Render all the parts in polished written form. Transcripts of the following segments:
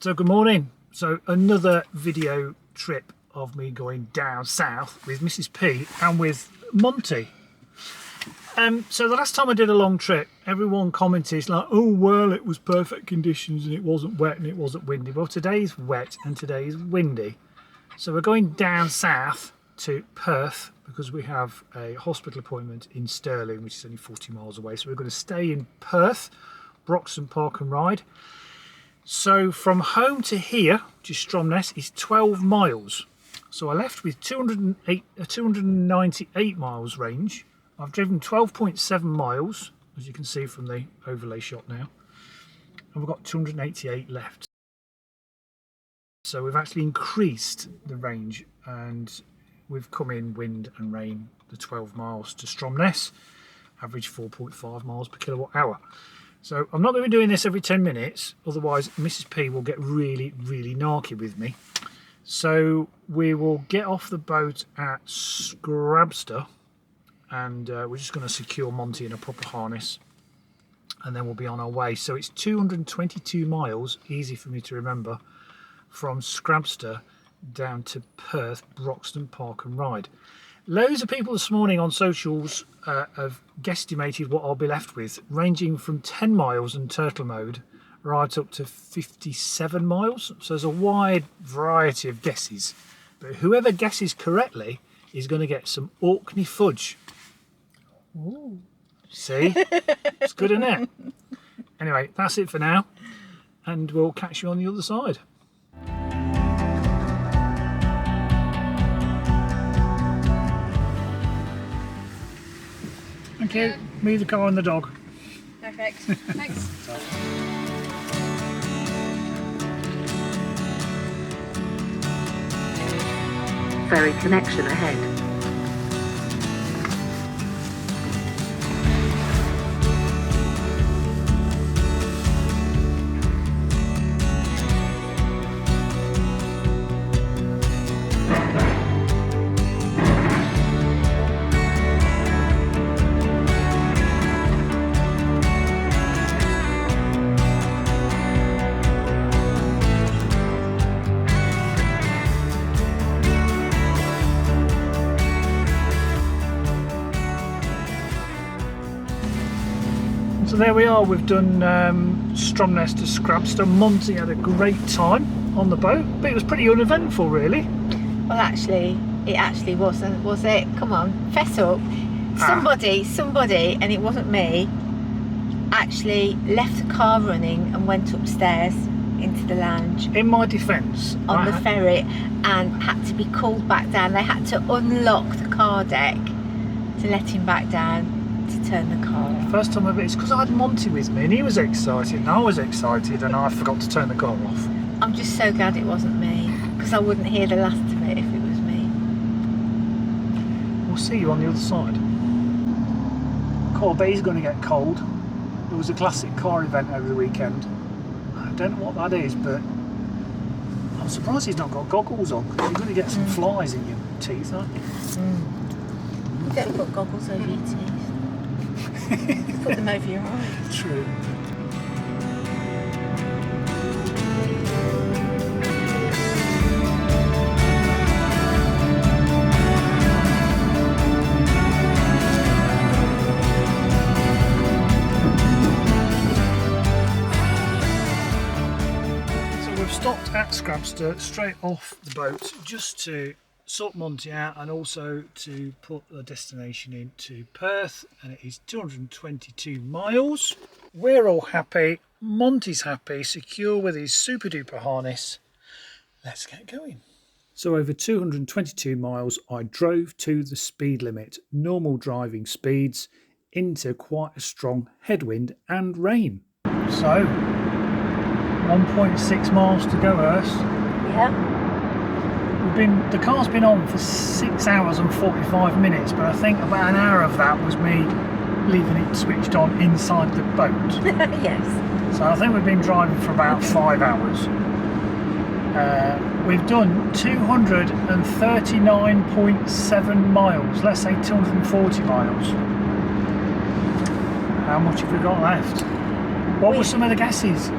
So good morning. So another video trip of me going down south with Mrs P and with Monty. So the last time I did a long trip, everyone commented like, oh well, it was perfect conditions and it wasn't wet and it wasn't windy. Well, today's wet and today's windy. So we're going down south to Perth because we have a hospital appointment in Stirling, which is only 40 miles away. So we're going to stay in Perth, Broxton Park and Ride. So from home to here, which is Stromness, is 12 miles. So I left with 298 miles range. I've driven 12.7 miles, as you can see from the overlay shot now. And we've got 288 left. So we've actually increased the range and we've come in wind and rain the 12 miles to Stromness, average 4.5 miles per kilowatt hour. So I'm not going to be doing this every 10 minutes, otherwise Mrs P will get really narky with me. So we will get off the boat at Scrabster and we're just going to secure Monty in a proper harness and then we'll be on our way. So it's 222 miles, easy for me to remember, from Scrabster down to Perth, Broxton Park and Ride. Loads of people this morning on socials have guesstimated what I'll be left with, ranging from 10 miles in turtle mode right up to 57 miles. So there's a wide variety of guesses. But whoever guesses correctly is going to get some Orkney fudge. Ooh. See? It's good, isn't it? Anyway, that's it for now. And we'll catch you on the other side. Thank you. Me, the car and the dog. Perfect. Thanks. Ferry connection ahead. So there we are, we've done Stromness to Scrabster. Monty had a great time on the boat, but it was pretty uneventful really. Well, actually, it actually wasn't, was it? Come on, fess up. Somebody, and it wasn't me, actually left the car running and went upstairs into the lounge. In my defence, on the ferry, and had to be called back down. They had to unlock the car deck to let him back down to turn the car off. First time it's because I had Monty with me and he was excited and I was excited and I forgot to turn the car off. I'm just so glad it wasn't me, because I wouldn't hear the last of it if it was me. We'll see you on the other side. Corby's going to get cold. There was a classic car event over the weekend. I don't know what that is, but I'm surprised he's not got goggles on, because you're going to get some flies in your teeth, aren't you? You don't put goggles over your teeth. Put them over your eyes. True. So we've stopped at Scrabster straight off the boat just to sort Monty out and also to put the destination into Perth, and it is 222 miles. We're all happy, Monty's happy, secure with his super duper harness. Let's get going. So over 222 miles I drove to the speed limit, normal driving speeds, into quite a strong headwind and rain. So 1.6 miles to go, Urs. Yeah. The car's been on for 6 hours and 45 minutes, but I think about an hour of that was me leaving it switched on inside the boat. Yes. So I think we've been driving for about 5 hours. We've done 239.7 miles, let's say 240 miles. How much have we got left? What were some of the guesses?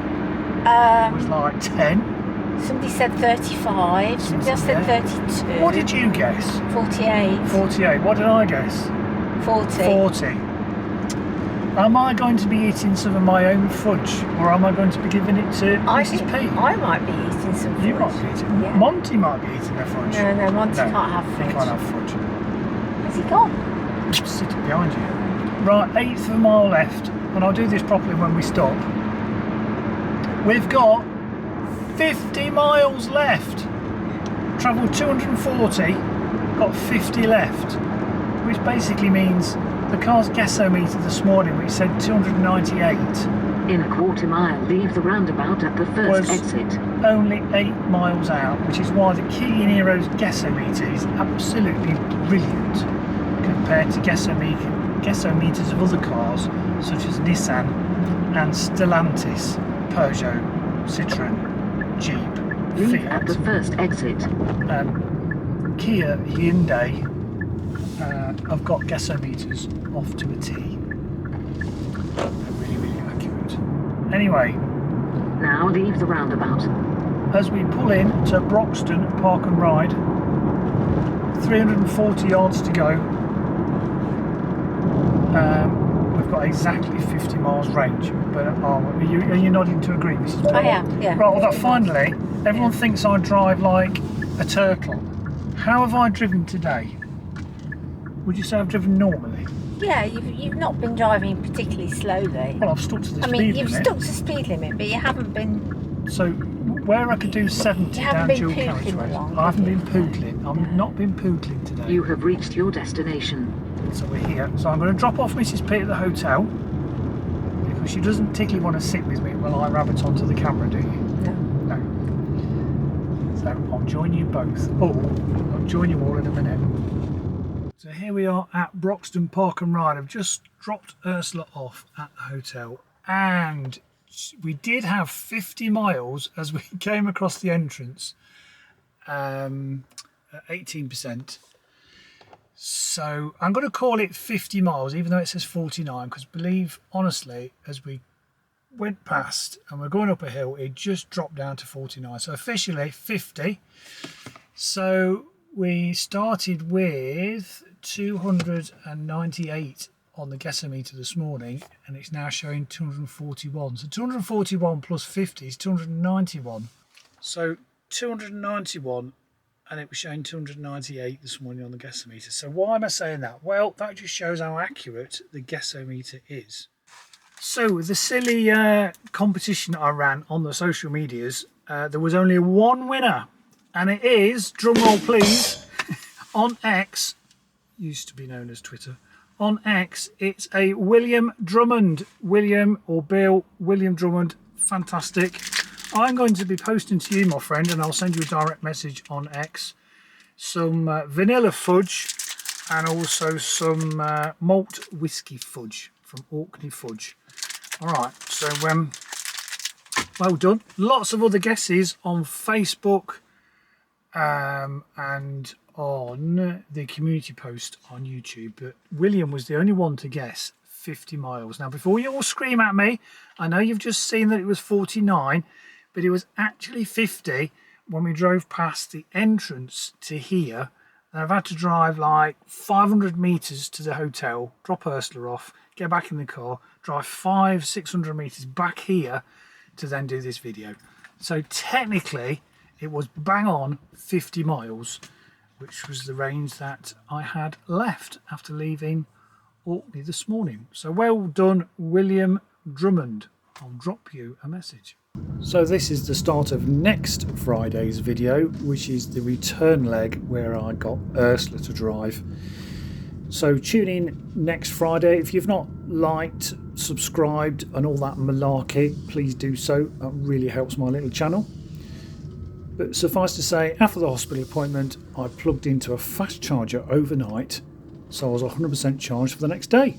It was like 10. Somebody said 35. Somebody else said 32. What did you guess? 48. 48. What did I guess? 40. 40. Am I going to be eating some of my own fudge, or am I going to be giving it to Mrs. P? I might be eating some fudge. You might be eating. Yeah. Monty might be eating their fudge. No, Monty can't have fudge. He can't have fudge. Has he gone? Just sitting behind you. Right, 1/8 of a mile left, and I'll do this properly when we stop. We've got 50 miles left. Travelled 240, got 50 left, which basically means the car's 𝐷𝐄𝐒 this morning, which said 298, In a quarter mile, leave the roundabout at the first exit. only 8 miles out, which is why the Kia �NIRO's 𝐷𝐄𝐒 is absolutely brilliant compared to 𝐷𝐄𝐒 of other cars such as Nissan and Stellantis, Peugeot, Citroën, Jeep, Leave at the Fiat, first exit. Kia, Hyundai have got 𝐷𝐄𝐒 off to a T. They're really, really accurate. Anyway, Now leave the roundabout. as we pull in to Broxton Park and Ride, 340 yards to go. We've got exactly 50 miles range. But are you nodding to agree, Mrs. P? I am, yeah. Right, well, finally, everyone thinks I drive like a turtle. How have I driven today? Would you say I've driven normally? Yeah, you've not been driving particularly slowly. Well, I've stuck to the I speed mean, limit. you've stuck to speed limit, but you haven't been. So, where I could do 70 You haven't down been dual poodling carriageways, along, I haven't have been you? poodling. I've not been poodling today. You have reached your destination. So we're here. So I'm going to drop off Mrs. P at the hotel because she doesn't particularly want to sit with me while I rabbit onto the camera, do you? No. No. So I'll join you both. Oh, I'll join you all in a minute. So here we are at Broxton Park and Ride. I've just dropped Ursula off at the hotel, and we did have 50 miles as we came across the entrance at 18%. So I'm going to call it 50 miles, even though it says 49, because believe honestly, as we went past and we're going up a hill, it just dropped down to 49. So officially 50. So we started with 298 on the 𝐷𝐄𝐒 this morning, and it's now showing 241. So 241 plus 50 is 291. So 291, and it was showing 298 this morning on the 𝐷𝐄𝐒. So why am I saying that? Well, that just shows how accurate the 𝐷𝐄𝐒 is. So the silly competition I ran on the social medias, there was only one winner, and it is, drumroll please, on X, used to be known as Twitter, on X, it's a William Drummond. William or Bill, William Drummond, fantastic. I'm going to be posting to you, my friend, and I'll send you a direct message on X, some vanilla fudge and also some malt whiskey fudge from Orkney Fudge. All right, so well done. Lots of other guesses on Facebook and on the community post on YouTube, but William was the only one to guess 50 miles. Now, before you all scream at me, I know you've just seen that it was 49, but it was actually 50 when we drove past the entrance to here. And I've had to drive like 500 meters to the hotel, drop Ursula off, get back in the car, drive 500-600 meters back here to then do this video. So technically it was bang on 50 miles, which was the range that I had left after leaving Orkney this morning. So well done, William Drummond. I'll drop you a message. So this is the start of next Friday's video, which is the return leg where I got Ursula to drive. So tune in next Friday. If you've not liked, subscribed and all that malarkey, please do so. That really helps my little channel. But suffice to say, after the hospital appointment, I plugged into a fast charger overnight, so I was 100% charged for the next day.